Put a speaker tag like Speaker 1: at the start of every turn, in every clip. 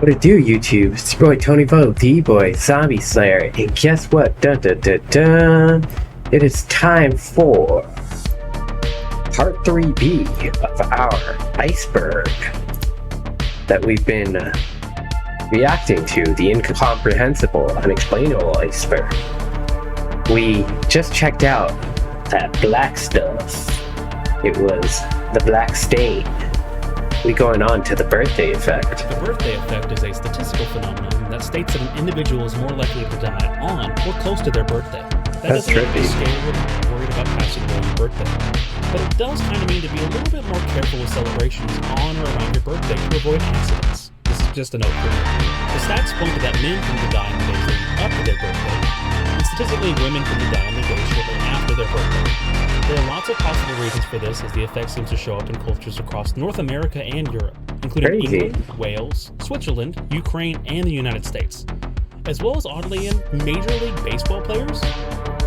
Speaker 1: What it do, YouTube? It's your boy Tony Vo, the boy Zombie Slayer, and guess what? Dun dun dun dun! It is time for Part 3B of our Iceberg that we've been reacting to, the incomprehensible, unexplainable Iceberg. We just checked out that black stuff. It was the black stain. We going on to the birthday effect.
Speaker 2: The birthday effect is a statistical phenomenon that states that an individual is more likely to die on or close to their birthday. That
Speaker 1: That's
Speaker 2: doesn't
Speaker 1: trippy.
Speaker 2: mean to be scared or worried about passing away on your birthday. But it does kind of mean to be a little bit more careful with celebrations on or around your birthday to avoid accidents. This is just a note for you. The stats point to that men tend to die on the days leading up to their birthday, and statistically women tend to die on the days shortly after their birthday. There are lots of possible reasons for this, as the effect seems to show up in cultures across North America and Europe, including England, Wales, Switzerland, Ukraine, and the United States, as well as oddly in Major League Baseball players.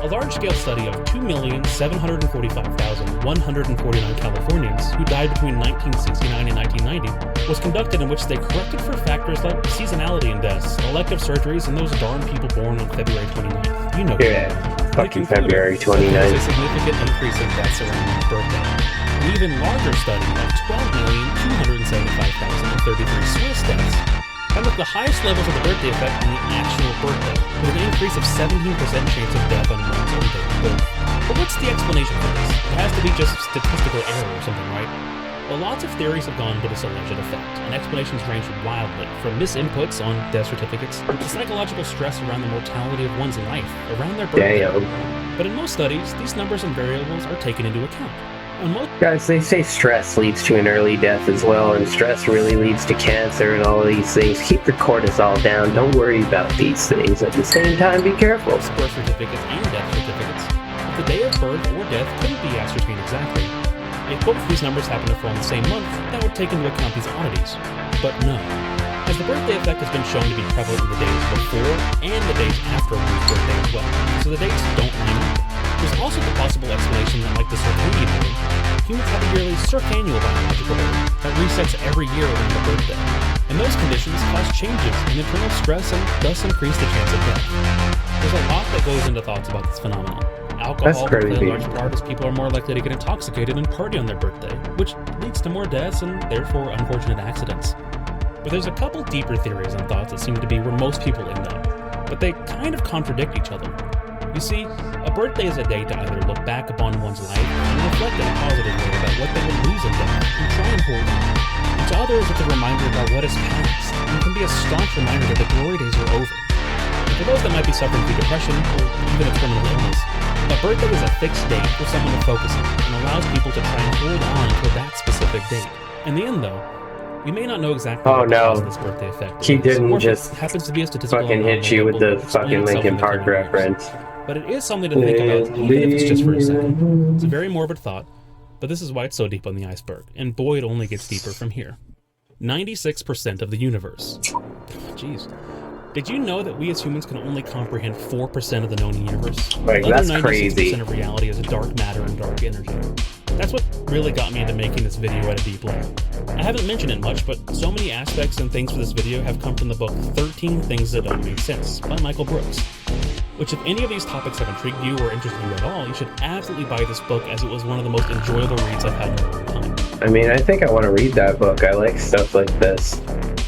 Speaker 2: A large-scale study of 2,745,149 Californians who died between 1969 and 1990 was conducted, in which they corrected for factors like seasonality in deaths, elective surgeries, and those darn people born on February 29th. You know.
Speaker 1: Yeah, fucking February 29th.
Speaker 2: There's a significant increase in deaths around his birthday. An even larger study of 12,275,033 Swiss deaths found that the highest levels of the birthday effect on the actual birthday, with an increase of 17% chance of death on one's own day of birth. But what's the explanation for this? It has to be just statistical error or something, right? Well, lots of theories have gone into this alleged effect, and explanations range wildly, from misinputs on death certificates to psychological stress around the mortality of one's life around their birthday.
Speaker 1: Damn.
Speaker 2: But in most studies, these numbers and variables are taken into account.
Speaker 1: Guys, they say stress leads to an early death as well, and stress really leads to cancer and all of these things. Keep your cortisol down. Don't worry about these things. At the same time, be careful.
Speaker 2: Birth certificates and death certificates. If the day of birth or death couldn't be ascertained exactly, if both of these numbers happen to fall in the same month, that would take into account these oddities. But no. As the birthday effect has been shown to be prevalent in the days before and the days after one's birthday as well, so the dates don't line up. There's also the possible explanation that, like the circadian rhythm, humans have a yearly circannual biological rhythm that resets every year around their birthday. And those conditions cause changes in internal stress and thus increase the chance of death. There's a lot that goes into thoughts about this phenomenon. Alcohol can play a large part, as people are more likely to get intoxicated and party on their birthday, which leads to more deaths and therefore unfortunate accidents. But there's a couple deeper theories and thoughts that seem to be where most people end up, but they kind of contradict each other. You see, a birthday is a day to either look back upon one's life and reflect in a positive way about what they would lose in death and try and hold on. And to others, it's a reminder about what is past, and can be a staunch reminder that the glory days are over. And for those that might be suffering through depression or even a terminal illness, a birthday is a fixed date for someone to focus on and allows people to try and hold on until that specific date. In the end, though, we may not know exactly what causes this birthday effect.
Speaker 1: He didn't just
Speaker 2: happens to be a statistical
Speaker 1: fucking hit you with the fucking Linkin Park reference.
Speaker 2: But it is something to think about, even if it's just for a second. It's a very morbid thought, but this is why it's so deep on the iceberg, and boy, it only gets deeper from here. 96% of the universe. Jeez. Did you know that we as humans can only comprehend 4% of the known universe?
Speaker 1: Like, that's crazy.
Speaker 2: 96% of reality is dark matter and dark energy. That's what really got me into making this video at a deep level. I haven't mentioned it much, but so many aspects and things for this video have come from the book 13 Things That Don't Make Sense by Michael Brooks. Which, if any of these topics have intrigued you or interested you at all, you should absolutely buy this book, as it was one of the most enjoyable reads I've had in a long time.
Speaker 1: I mean, I think I want to read that book. I like stuff like this.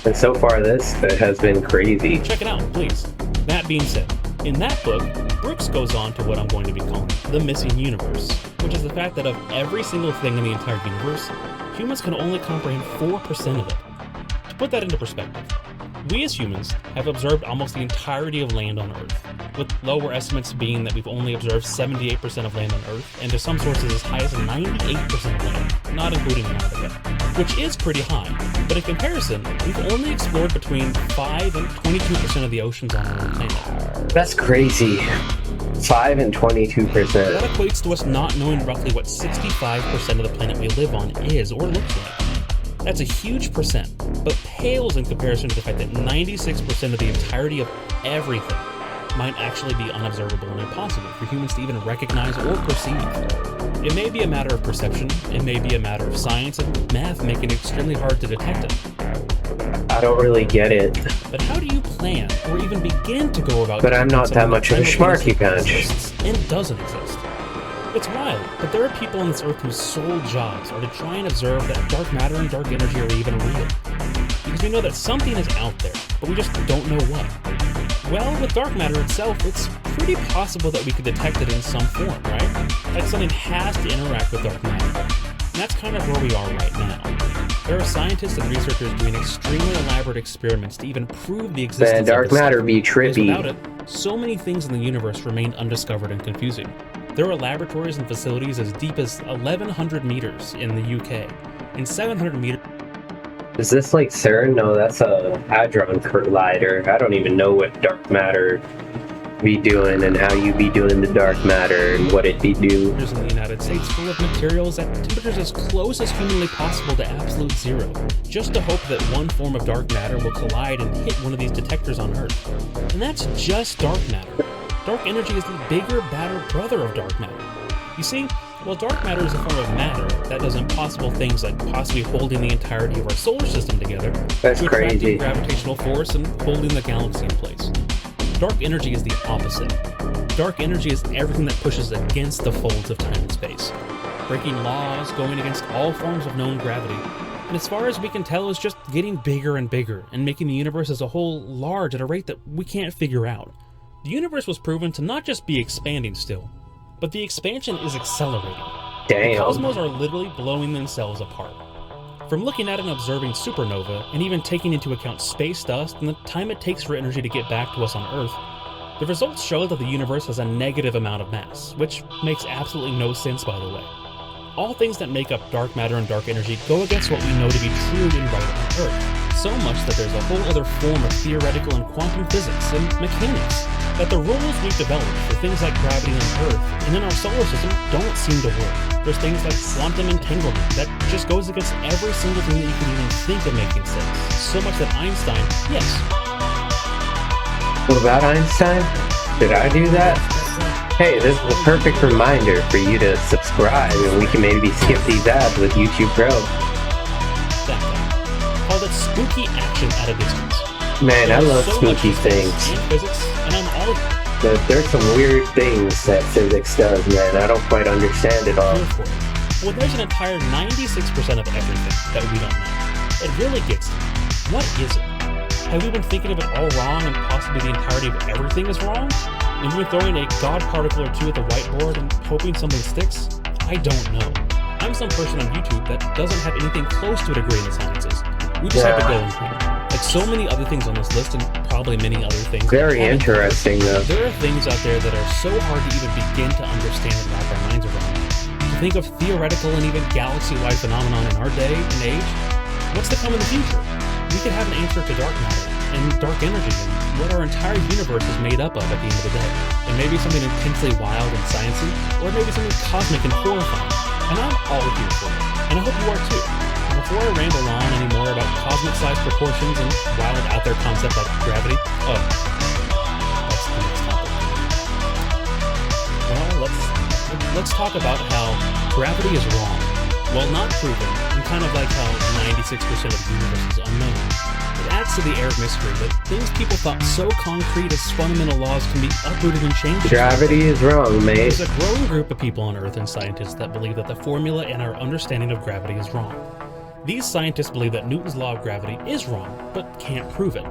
Speaker 1: And so far this has been crazy.
Speaker 2: Check it out, please. That being said, in that book, Brooks goes on to what I'm going to be calling the missing universe, which is the fact that of every single thing in the entire universe, humans can only comprehend 4% of it. To put that into perspective, we as humans have observed almost the entirety of land on Earth, with lower estimates being that we've only observed 78% of land on Earth, and to some sources as high as 98% of land, not including Antarctica, which is pretty high. But in comparison, we've only explored between 5 and 22% of the oceans on our own planet.
Speaker 1: That's crazy. 5 and 22%.
Speaker 2: That equates to us not knowing roughly what 65% of the planet we live on is or looks like. That's a huge percent, but pales in comparison to the fact that 96% of the entirety of everything might actually be unobservable and impossible for humans to even recognize or perceive. It may be a matter of perception, it may be a matter of science and math making it extremely hard to detect it.
Speaker 1: I don't really get it.
Speaker 2: But how do you plan or even begin to go about?
Speaker 1: But I'm not that much of a schmarky punch.
Speaker 2: And doesn't exist. It's wild, but there are people on this earth whose sole jobs are to try and observe that dark matter and dark energy are even real. Because we know that something is out there, but we just don't know what. Well, with dark matter itself, it's pretty possible that we could detect it in some form, right? Like something has to interact with dark matter. And that's kind of where we are right now. There are scientists and researchers doing extremely elaborate experiments to even prove the existence of
Speaker 1: dark
Speaker 2: this
Speaker 1: matter
Speaker 2: stuff.
Speaker 1: be trippy.
Speaker 2: Without it, so many things in the universe remain undiscovered and confusing. There are laboratories and facilities as deep as 1,100 meters in the UK, and 700 meters.
Speaker 1: Is this like CERN? No, that's a hadron collider. I don't even know what dark matter be doing and how you be doing the dark matter and what it be do.
Speaker 2: In the United States full of materials at temperatures as close as humanly possible to absolute zero, just to hope that one form of dark matter will collide and hit one of these detectors on Earth. And that's just dark matter. Dark energy is the bigger, badder brother of dark matter. You see, while dark matter is a form of matter that does impossible things like possibly holding the entirety of our solar system together,
Speaker 1: that's
Speaker 2: to
Speaker 1: crazy.
Speaker 2: Gravitational force and holding the galaxy in place. Dark energy is the opposite. Dark energy is everything that pushes against the folds of time and space, breaking laws, going against all forms of known gravity, and as far as we can tell is just getting bigger and bigger and making the universe as a whole large at a rate that we can't figure out. The universe was proven to not just be expanding still, but the expansion is accelerating.
Speaker 1: Damn.
Speaker 2: The cosmos are literally blowing themselves apart. From looking at and observing supernova, and even taking into account space dust and the time it takes for energy to get back to us on Earth, the results show that the universe has a negative amount of mass, which makes absolutely no sense, by the way. All things that make up dark matter and dark energy go against what we know to be true and right on Earth, so much that there's a whole other form of theoretical and quantum physics and mechanics, that the rules we've developed for things like gravity on Earth and in our solar system don't seem to work. There's things like quantum entanglement that just goes against every single thing that you can even think of making sense. So much that Einstein, yes.
Speaker 1: What about Einstein? Did I do that? Hey, this is a perfect reminder for you to subscribe and we can maybe skip these ads with YouTube Pro.
Speaker 2: That thing. Called it spooky action at a distance.
Speaker 1: Man, I love
Speaker 2: so
Speaker 1: spooky
Speaker 2: much
Speaker 1: things.
Speaker 2: And physics, and I'm all
Speaker 1: But there's some weird things that physics does, man. I don't quite understand it all.
Speaker 2: here for it. Well, there's an entire 96% of everything that we don't know. It really gets to me. What is it? Have we been thinking of it all wrong and possibly the entirety of everything is wrong? And we've been throwing a god particle or two at the whiteboard and hoping something sticks? I don't know. I'm some person on YouTube that doesn't have anything close to a degree in the sciences. We just have to go and think. Like so many other things on this list and probably many other things.
Speaker 1: Very interesting, though.
Speaker 2: There are things out there that are so hard to even begin to understand and wrap our minds around. To think of theoretical and even galaxy-wide phenomenon in our day and age, what's to come in the future? We could have an answer to dark matter and dark energy and what our entire universe is made up of at the end of the day. And maybe something intensely wild and sciencey, or maybe something cosmic and horrifying. And I'm all here for it. And I hope you are too. Before I ramble on any more about cosmic-sized proportions and wild out-there concepts like gravity, that's the next topic. Well, let's talk about how gravity is wrong. Well, not proven, and kind of like how 96% of the universe is unknown. It adds to the air of mystery that things people thought so concrete as fundamental laws can be uprooted and changed.
Speaker 1: Gravity is wrong, mate.
Speaker 2: There's a growing group of people on Earth and scientists that believe that the formula and our understanding of gravity is wrong. These scientists believe that Newton's law of gravity is wrong, but can't prove it,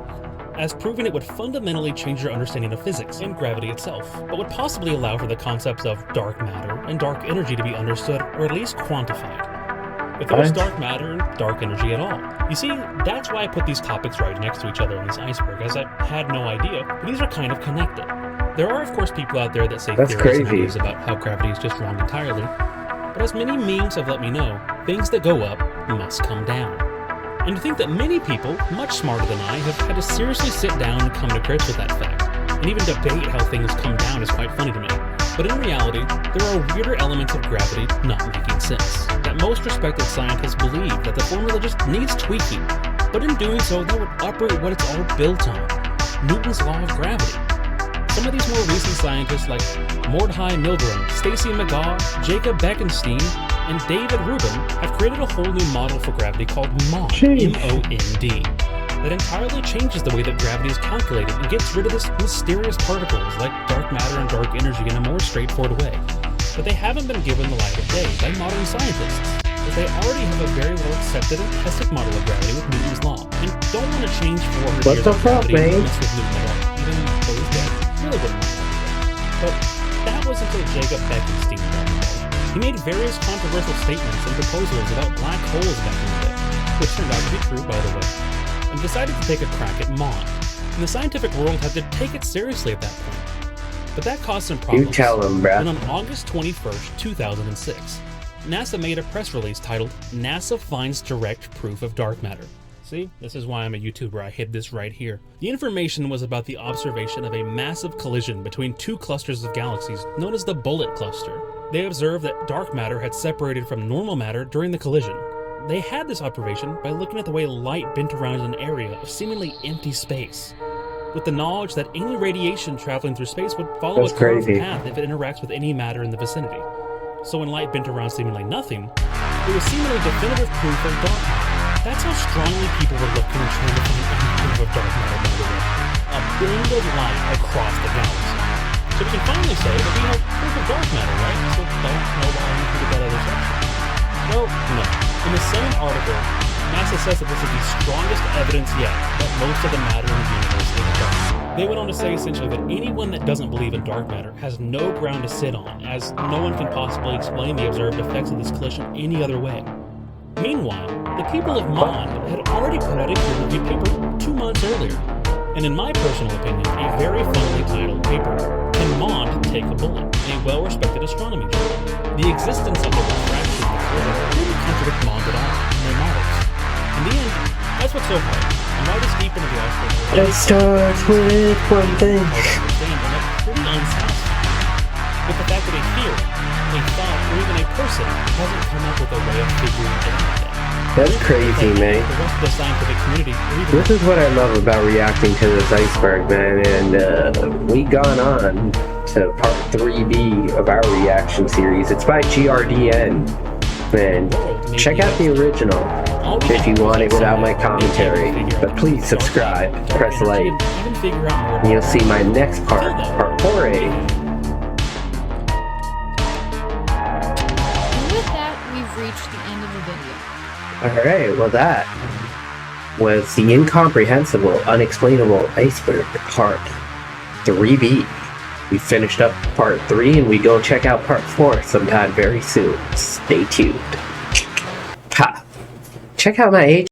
Speaker 2: as proving it would fundamentally change your understanding of physics and gravity itself, but would possibly allow for the concepts of dark matter and dark energy to be understood, or at least quantified. If there was dark matter and dark energy at all. You see, that's why I put these topics right next to each other in this iceberg, as I had no idea, but these are kind of connected. There are, of course, people out there that say theories and ideas about how gravity is just wrong entirely, but as many memes have let me know, things that go up must come down. And to think that many people, much smarter than I, have had to seriously sit down and come to grips with that fact, and even debate how things come down is quite funny to me. But in reality, there are weirder elements of gravity not making sense, that most respected scientists believe that the formula just needs tweaking, but in doing so, that would uproot what it's all built on, Newton's law of gravity. some of these more recent scientists like Mordechai Milgram, Stacy McGaw, Jacob Bekenstein, and David Rubin have created a whole new model for gravity called MOND, M-O-N-D, that entirely changes the way that gravity is calculated and gets rid of this mysterious particles like dark matter and dark energy in a more straightforward way. But they haven't been given the light of day by modern scientists, as they already have a very well accepted and tested model of gravity with Newton's law, and don't want to change 400 years of gravity and mess with Newton at all, even though he's dead. Really wouldn't mind that. But that was until Jacob Bekenstein died. He made various controversial statements and proposals about black holes back in the day, which turned out to be true, by the way, and decided to take a crack at MOND. And the scientific world had to take it seriously at that point. But that caused some problems.
Speaker 1: You tell him, bruh.
Speaker 2: And on August 21st, 2006, NASA made a press release titled, NASA Finds Direct Proof of Dark Matter. See, this is why I'm a YouTuber, I hid this right here. The information was about the observation of a massive collision between two clusters of galaxies known as the Bullet Cluster. They observed that dark matter had separated from normal matter during the collision. They had this observation by looking at the way light bent around an area of seemingly empty space, with the knowledge that any radiation traveling through space would follow a curved path if it interacts with any matter in the vicinity. So when light bent around seemingly nothing, it was seemingly definitive proof of dark matter. That's how strongly people were looking and trying to find any proof of dark matter, by the way. A beam of light across the galaxy. So we can finally say that we have proof of dark matter, right? So don't know why we included that other section. Well, no. In the same article, NASA says that this is the strongest evidence yet that most of the matter in the universe is dark. They went on to say essentially that anyone that doesn't believe in dark matter has no ground to sit on, as no one can possibly explain the observed effects of this collision any other way. Meanwhile, the people of MOND had already put out a peer-reviewed paper 2 months earlier, and in my personal opinion, a very funnily titled paper, Can MOND Take a Bullet?, in a well-respected astronomy journal. The existence of the refraction of the collision didn't contradict MOND at all in their models. In the end, that's what's so hard, and why this deep into the Iceberg.
Speaker 1: It starts with one thing.
Speaker 2: I understand, and that's pretty unsatisfying. With the fact that a theory, a thought, or even a person hasn't come up with a way of figuring it out yet.
Speaker 1: That's crazy, man.
Speaker 2: The rest of the scientific community,
Speaker 1: This is what I love about reacting to this Iceberg, man, and we gone on to part 3B of our reaction series. It's by GRDN, man. Check out the original if you want it without my commentary, but please subscribe, press like, and you'll see my next part, part 4A.
Speaker 3: And with that, we've reached the end of the video.
Speaker 1: Alright, well that was the incomprehensible, unexplainable Iceberg part 3B. We finished up part 3 and we go check out part 4 sometime very soon. Stay tuned. Ha! Check out my